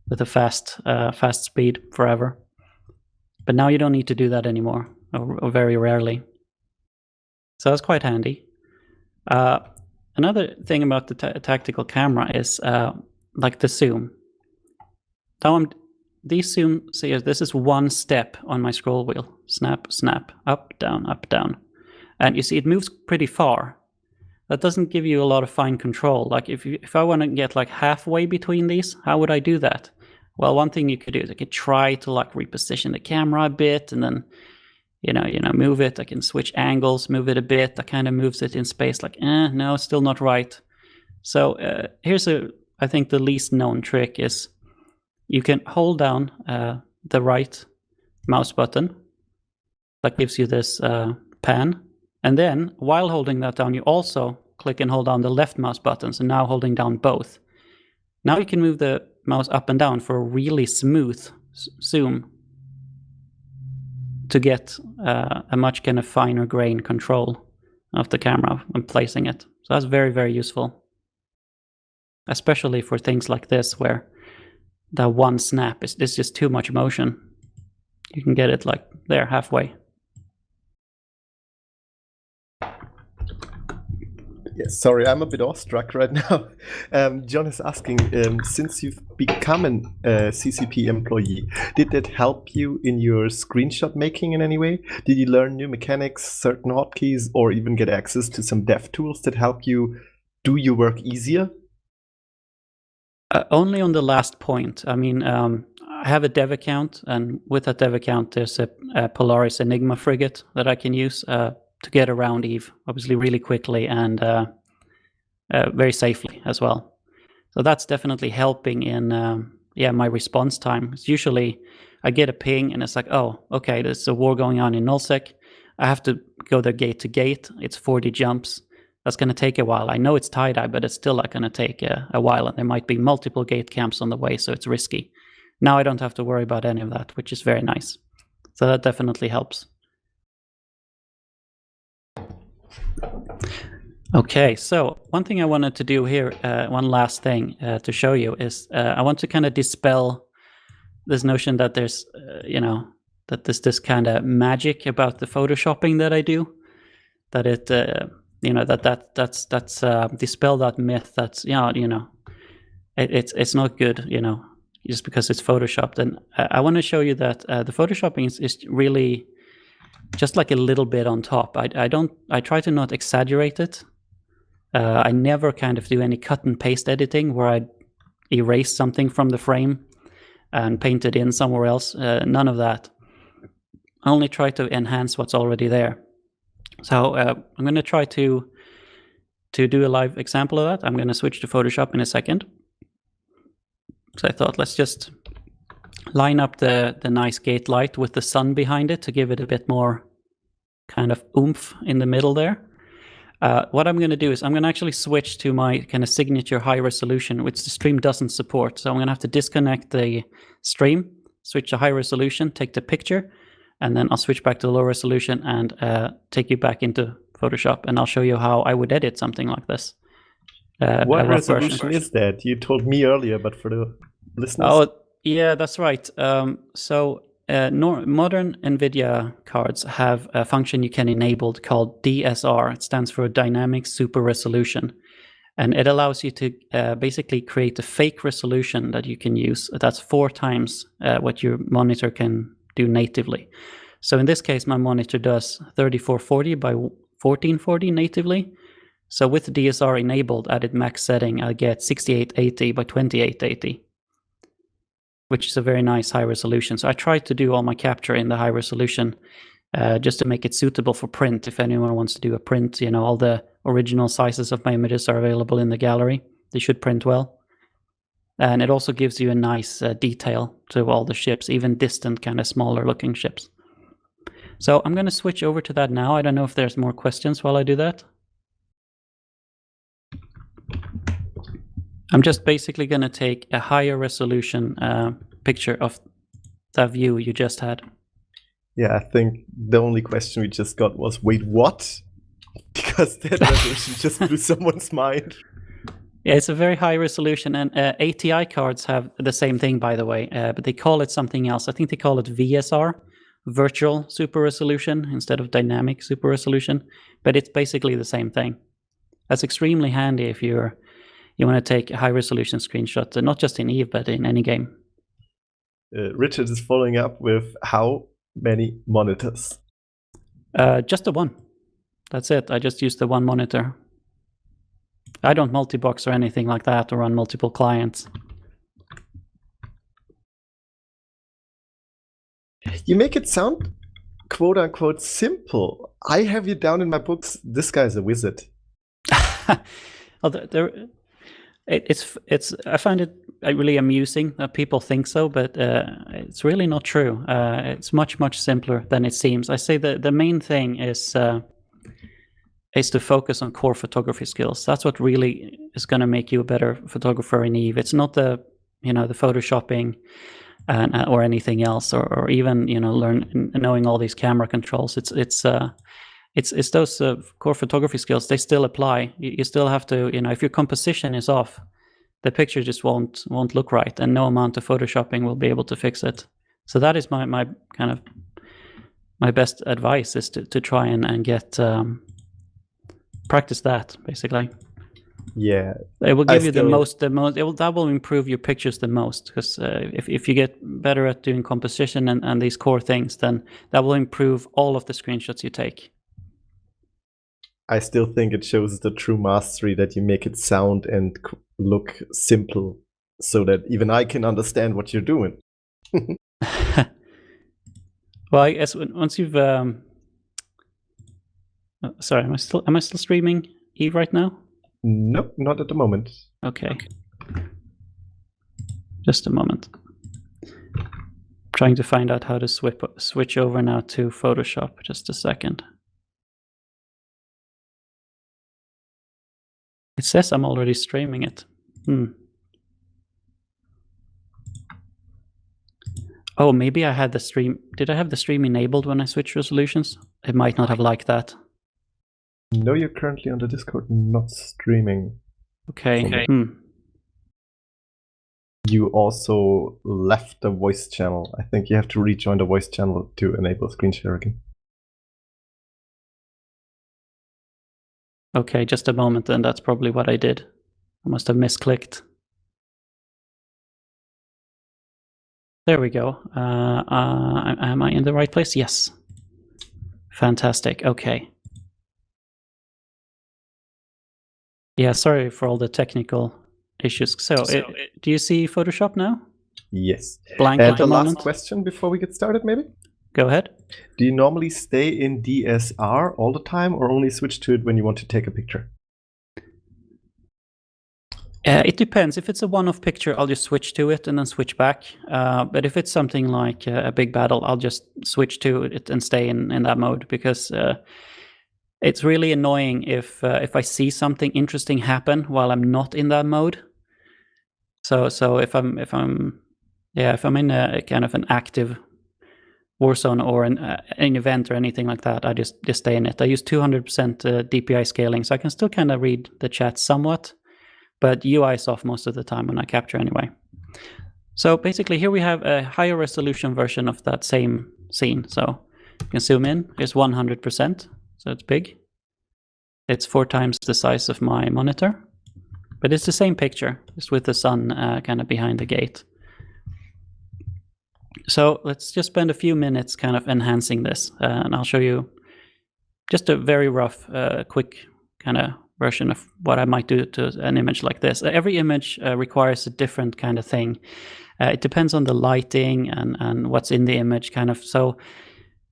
with a fast speed forever. But now you don't need to do that anymore, or very rarely. So that's quite handy. Another thing about the tactical camera is like the zoom. Now these zoom, see, this is one step on my scroll wheel. Snap, snap, up, down. And you see it moves pretty far. That doesn't give you a lot of fine control. Like if I want to get like halfway between these, how would I do that? Well, one thing you could do is I could try to like reposition the camera a bit and then, you know, move it. I can switch angles, move it a bit. That kind of moves it in space like, no, still not right. So here's I think the least known trick is you can hold down the right mouse button. That gives you this pan. And then while holding that down, you also click and hold down the left mouse button. So now holding down both. Now you can move the mouse up and down for a really smooth zoom to get a much kind of finer grain control of the camera when placing it. So that's very, very useful. Especially for things like this where that one snap is just too much motion. You can get it like there, halfway. Yes, sorry, I'm a bit awestruck right now. John is asking, since you've become a CCP employee, did that help you in your screenshot making in any way? Did you learn new mechanics, certain hotkeys, or even get access to some dev tools that help you do your work easier? Only on the last point. I mean, I have a dev account, and with that dev account, there's a Polaris Enigma frigate that I can use to get around Eve, obviously really quickly and very safely as well. So that's definitely helping in my response time. It's usually I get a ping and it's like, oh, okay, there's a war going on in nullsec. I have to go there gate to gate. It's 40 jumps. That's going to take a while. I know it's tie-dye, but it's still going to take a while, and there might be multiple gate camps on the way, so it's risky. Now I don't have to worry about any of that, which is very nice. So that definitely helps. Okay, so one thing I wanted to do here, one last thing to show you is I want to kind of dispel this notion that there's, that there's this kind of magic about the photoshopping that I do, that it, that's dispel that myth that's, it's not good, just because it's photoshopped. And I want to show you that the photoshopping is really just like a little bit on top. I try to not exaggerate it. I never kind of do any cut and paste editing where I erase something from the frame and paint it in somewhere else. None of that. I only try to enhance what's already there. So I'm going to try to do a live example of that. I'm going to switch to Photoshop in a second. So I thought, let's just line up the nice gate light with the sun behind it to give it a bit more kind of oomph in the middle there. What I'm going to do is I'm going to actually switch to my kind of signature high resolution, which the stream doesn't support. So I'm going to have to disconnect the stream, switch to high resolution, take the picture, and then I'll switch back to low resolution and take you back into Photoshop, and I'll show you how I would edit something like this. What resolution is that? You told me earlier, but for the listeners? Oh, yeah, that's right. So modern NVIDIA cards have a function you can enable called DSR. It stands for Dynamic Super Resolution. And it allows you to basically create a fake resolution that you can use. That's 4 times what your monitor can do natively. So in this case, my monitor does 3440 by 1440 natively. So with DSR enabled at its max setting, I get 6880 by 2880. Which is a very nice high resolution. So I try to do all my capture in the high resolution just to make it suitable for print. If anyone wants to do a print, all the original sizes of my images are available in the gallery. They should print well. And it also gives you a nice detail to all the ships, even distant, kind of smaller looking ships. So I'm going to switch over to that now. I don't know if there's more questions while I do that. I'm just basically going to take a higher resolution picture of that view you just had. Yeah, I think the only question we just got was, wait, what? Because that resolution just blew someone's mind. Yeah, it's a very high resolution, and ATI cards have the same thing, by the way, but they call it something else. I think they call it VSR, Virtual Super Resolution, instead of Dynamic Super Resolution, but it's basically the same thing. That's extremely handy if you want to take a high-resolution screenshot, not just in EVE, but in any game. Richard is following up with how many monitors? Just the one. That's it. I just use the one monitor. I don't multi-box or anything like that or run multiple clients. You make it sound quote-unquote simple. I have you down in my books. This guy's a wizard. Well, I find it really amusing that people think so, but it's really not true. It's much, much simpler than it seems. I say that the main thing is to focus on core photography skills. That's what really is going to make you a better photographer in EVE. It's not the photoshopping or anything else, or even knowing all these camera controls. It's those core photography skills. They still apply. You still have to, if your composition is off, the picture just won't look right, and no amount of photoshopping will be able to fix it. So that is my kind of my best advice, is to try and get practice that, basically. Yeah, it will give you the most. That will improve your pictures the most, because if you get better at doing composition and these core things, then that will improve all of the screenshots you take. I still think it shows the true mastery that you make it sound and look simple, so that even I can understand what you're doing. Well, I guess once you've sorry, am I still streaming EVE right now? Nope, not at the moment. Okay. Just a moment. Trying to find out how to switch over now to Photoshop. Just a second. It says I'm already streaming it. Oh, maybe I had the stream. Did I have the stream enabled when I switched resolutions? It might not have liked that. No, you're currently on the Discord, not streaming. Okay. You also left the voice channel. I think you have to rejoin the voice channel to enable screen sharing. Okay, just a moment, and that's probably what I did. I must have misclicked. There we go. Am I in the right place? Yes. Fantastic. Okay. Yeah, sorry for all the technical issues. So do you see Photoshop now? Yes. Blank And at the last moment? question before we get started, maybe? Go ahead. Do you normally stay in DSR all the time, or only switch to it when you want to take a picture? It depends. If it's a one-off picture, I'll just switch to it and then switch back. But if it's something like a big battle, I'll just switch to it and stay in that mode, because it's really annoying if I see something interesting happen while I'm not in that mode. So if I'm in a kind of an active war zone or an event or anything like that, I just stay in it. I use 200% DPI scaling, so I can still kind of read the chat somewhat, but UI is off most of the time when I capture anyway. So basically here we have a higher resolution version of that same scene. So you can zoom in. Here's 100%, so it's big. It's 4 times the size of my monitor, but it's the same picture, just with the sun kind of behind the gate. So let's just spend a few minutes kind of enhancing this, and I'll show you just a very rough, quick kind of version of what I might do to an image like this. Every image requires a different kind of thing. It depends on the lighting and what's in the image, kind of. So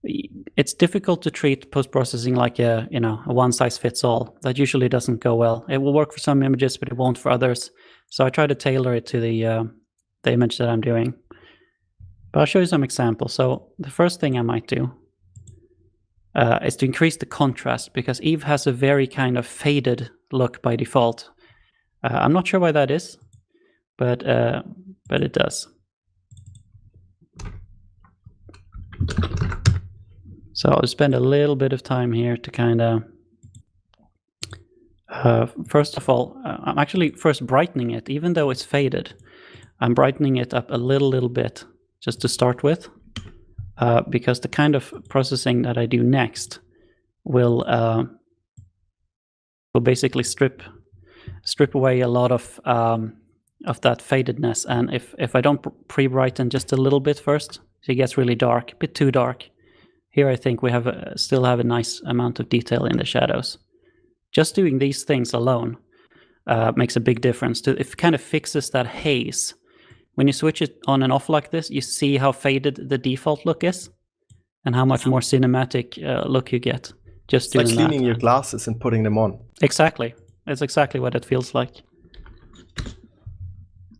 it's difficult to treat post-processing like a one-size-fits-all. That usually doesn't go well. It will work for some images, but it won't for others. So I try to tailor it to the image that I'm doing. But I'll show you some examples. So the first thing I might do is to increase the contrast, because Eve has a very kind of faded look by default. I'm not sure why that is, but it does. So I'll spend a little bit of time here to kind of, first of all, I'm actually first brightening it, even though it's faded. I'm brightening it up a little bit just to start with, because the kind of processing that I do next will basically strip away a lot of that fadedness. And if I don't pre-brighten just a little bit first, it gets really dark, a bit too dark. Here I think we still have a nice amount of detail in the shadows. Just doing these things alone makes a big difference. It kind of fixes that haze. When you switch it on and off like this, you see how faded the default look is and how much more cinematic look you get. Just doing that. It's like cleaning your glasses and putting them on. Exactly. That's exactly what it feels like.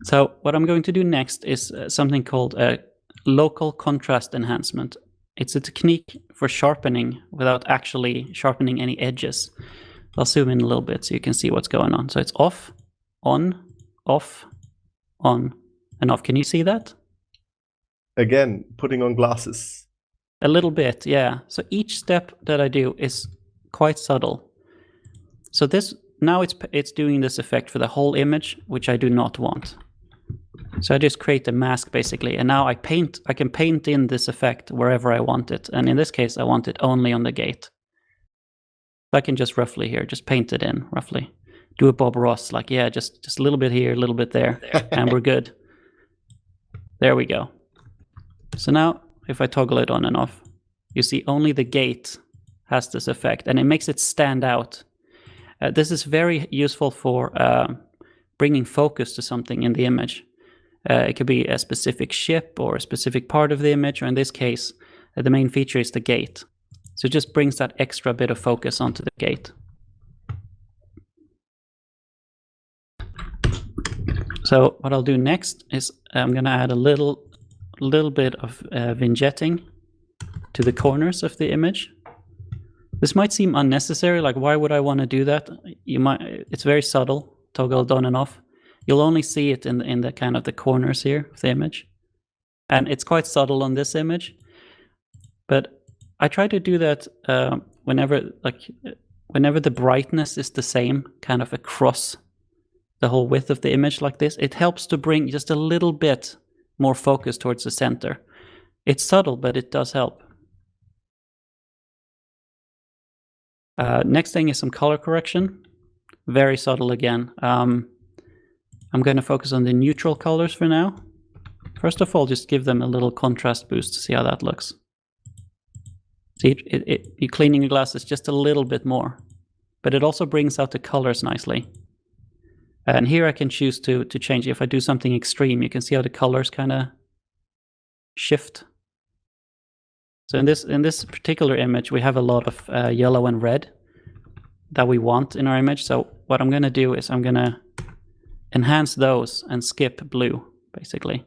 So what I'm going to do next is something called a local contrast enhancement. It's a technique for sharpening without actually sharpening any edges. I'll zoom in a little bit so you can see what's going on. So it's off, on, and off. Can you see that? Again, putting on glasses. A little bit, yeah. So each step that I do is quite subtle. So this now it's doing this effect for the whole image, which I do not want. So I just create a mask basically, and now I can paint in this effect wherever I want it. And in this case, I want it only on the gate. I can just roughly here, just paint it in roughly. Do a Bob Ross, like, yeah, just a little bit here, a little bit there, and we're good. There we go. So now if I toggle it on and off, you see only the gate has this effect, and it makes it stand out. This is very useful for bringing focus to something in the image. It could be a specific ship or a specific part of the image, or in this case, the main feature is the gate. So it just brings that extra bit of focus onto the gate. So what I'll do next is I'm going to add a little bit of vignetting to the corners of the image. This might seem unnecessary, like why would I want to do that? It's very subtle, toggle on and off. You'll only see it in the kind of the corners here of the image. And it's quite subtle on this image. But I try to do that whenever the brightness is the same, kind of across the whole width of the image like this. It helps to bring just a little bit more focus towards the center. It's subtle, but it does help. Next thing is some color correction. Very subtle again. I'm going to focus on the neutral colors for now. First of all, just give them a little contrast boost to see how that looks. See, you're cleaning your glasses just a little bit more, but it also brings out the colors nicely. And here I can choose to change. If I do something extreme, you can see how the colors kind of shift. So in this particular image, we have a lot of yellow and red that we want in our image. So what I'm going to do is I'm going to enhance those and skip blue, basically.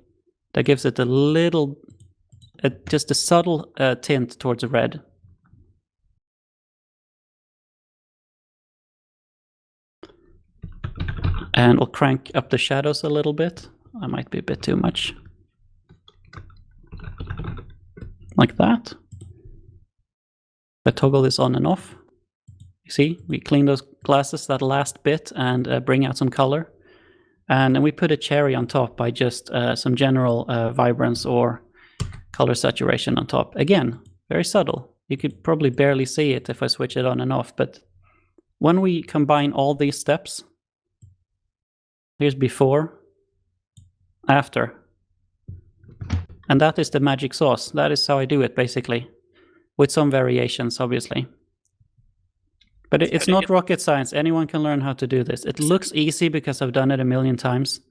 That gives it a little, just a subtle tint towards red. And we'll crank up the shadows a little bit. That might be a bit too much. Like that. I toggle this on and off. You see, we clean those glasses that last bit and bring out some color. And then we put a cherry on top by just some general vibrance or color saturation on top. Again, very subtle. You could probably barely see it if I switch it on and off. But when we combine all these steps, here's before, after. And that is the magic sauce. That is how I do it, basically. With some variations, obviously. But it's not rocket science. Anyone can learn how to do this. It looks easy because I've done it a million times.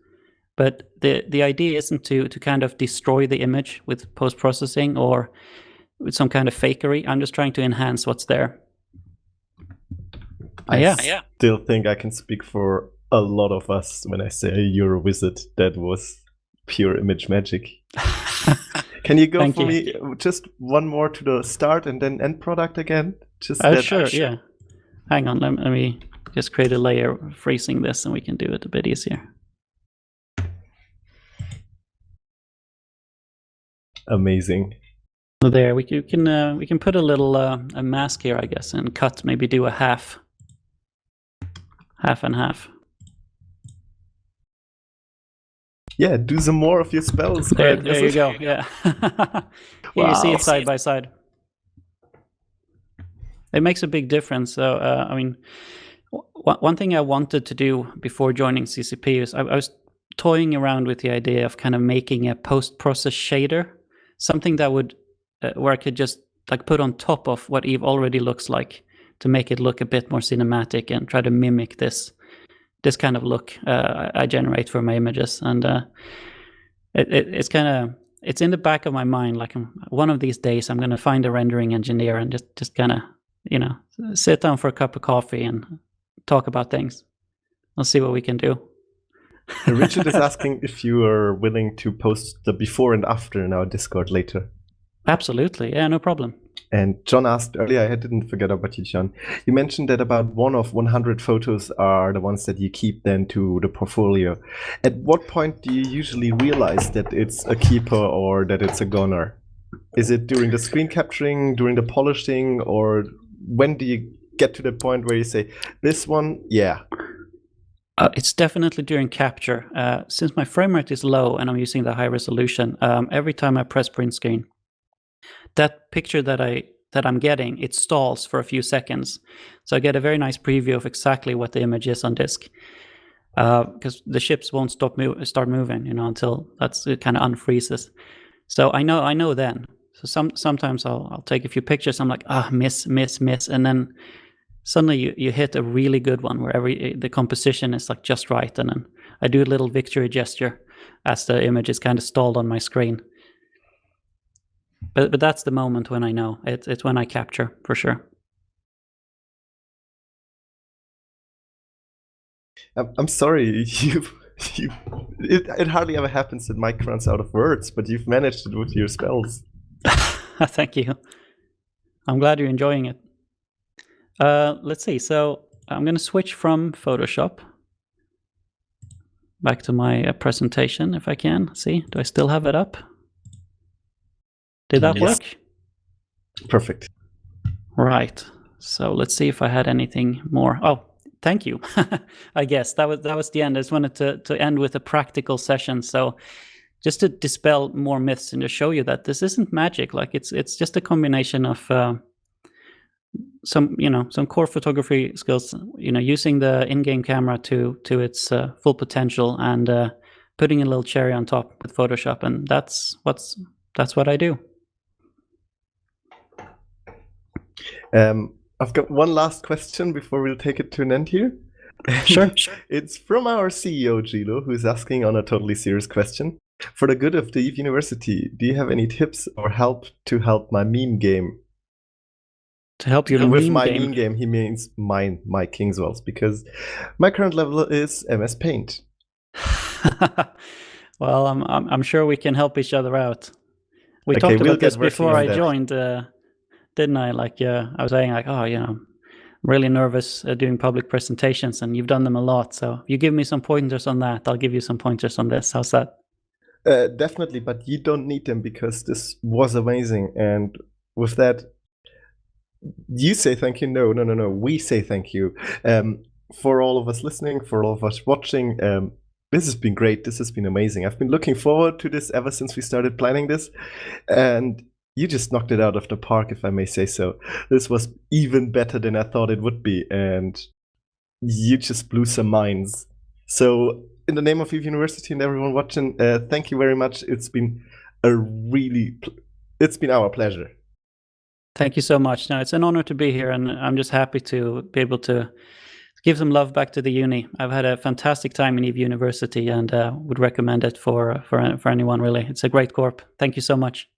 But the idea isn't to kind of destroy the image with post-processing or with some kind of fakery. I'm just trying to enhance what's there. I still think I can speak for a lot of us when I say you're a wizard. That was pure image magic. Can you go for me just one more to the start and then end product again? Just sure, yeah. Hang on, let me just create a layer freezing this and we can do it a bit easier. Amazing. So there, we can put a little a mask here, I guess, and cut, maybe do a half and half. Yeah, do some more of your spells. There you go. Yeah. Here you see it side by side. It makes a big difference. So, I mean, one thing I wanted to do before joining CCP is I was toying around with the idea of kind of making a post-process shader, something that would where I could just like put on top of what Eve already looks like to make it look a bit more cinematic and try to mimic this kind of look I generate for my images. And it's kind of, it's in the back of my mind, like one of these days I'm going to find a rendering engineer and just kind of, you know, sit down for a cup of coffee and talk about things. We'll see what we can do. Richard is asking if you are willing to post the before and after in our Discord later. Absolutely, yeah, no problem. And John asked earlier, I didn't forget about you, John. You mentioned that about 1 of 100 photos are the ones that you keep then to the portfolio. At what point do you usually realize that it's a keeper or that it's a goner? Is it during the screen capturing, during the polishing, or when do you get to the point where you say, this one, yeah? It's definitely during capture. Since my frame rate is low and I'm using the high resolution, every time I press print screen, that picture that I'm getting, it stalls for a few seconds. So I get a very nice preview of exactly what the image is on disk. Because the ships won't start moving, you know, until it kind of unfreezes. So I know then. So sometimes I'll take a few pictures. I'm like, miss, and then suddenly you hit a really good one where the composition is like just right, and then I do a little victory gesture as the image is kind of stalled on my screen. But that's the moment when I know. It's when I capture, for sure. I'm sorry, it hardly ever happens that Mike runs out of words, but you've managed it with your spells. Thank you. I'm glad you're enjoying it. Let's see. So I'm going to switch from Photoshop back to my presentation if I can. See, do I still have it up? Did that work? Perfect. Right. So let's see if I had anything more. Oh, thank you. I guess that was the end. I just wanted to end with a practical session. So just to dispel more myths and to show you that this isn't magic. Like it's just a combination of some core photography skills, using the in-game camera to its full potential and putting a little cherry on top with Photoshop. And that's what I do. I've got one last question before we'll take it to an end here. Sure. It's from our CEO, Gilo, who's asking on a totally serious question. For the good of the Eve University, do you have any tips or help my meme game? To help your with meme my game? meme game, he means my Kingswell's, because my current level is MS Paint. Well, I'm sure we can help each other out. We talked about this before I joined, didn't I? Like, I was saying, like, I'm really nervous doing public presentations, and you've done them a lot. So if you give me some pointers on that, I'll give you some pointers on this. How's that? Definitely, but you don't need them because this was amazing. And with that, you say thank you. No. We say thank you. For all of us listening, for all of us watching, this has been great. This has been amazing. I've been looking forward to this ever since we started planning this. And you just knocked it out of the park, if I may say so. This was even better than I thought it would be. And you just blew some minds. So in the name of Eve University and everyone watching, thank you very much. It's been our pleasure. Thank you so much. No, it's an honor to be here, and I'm just happy to be able to give some love back to the uni. I've had a fantastic time in Eve University and would recommend it for anyone, really. It's a great corp. Thank you so much.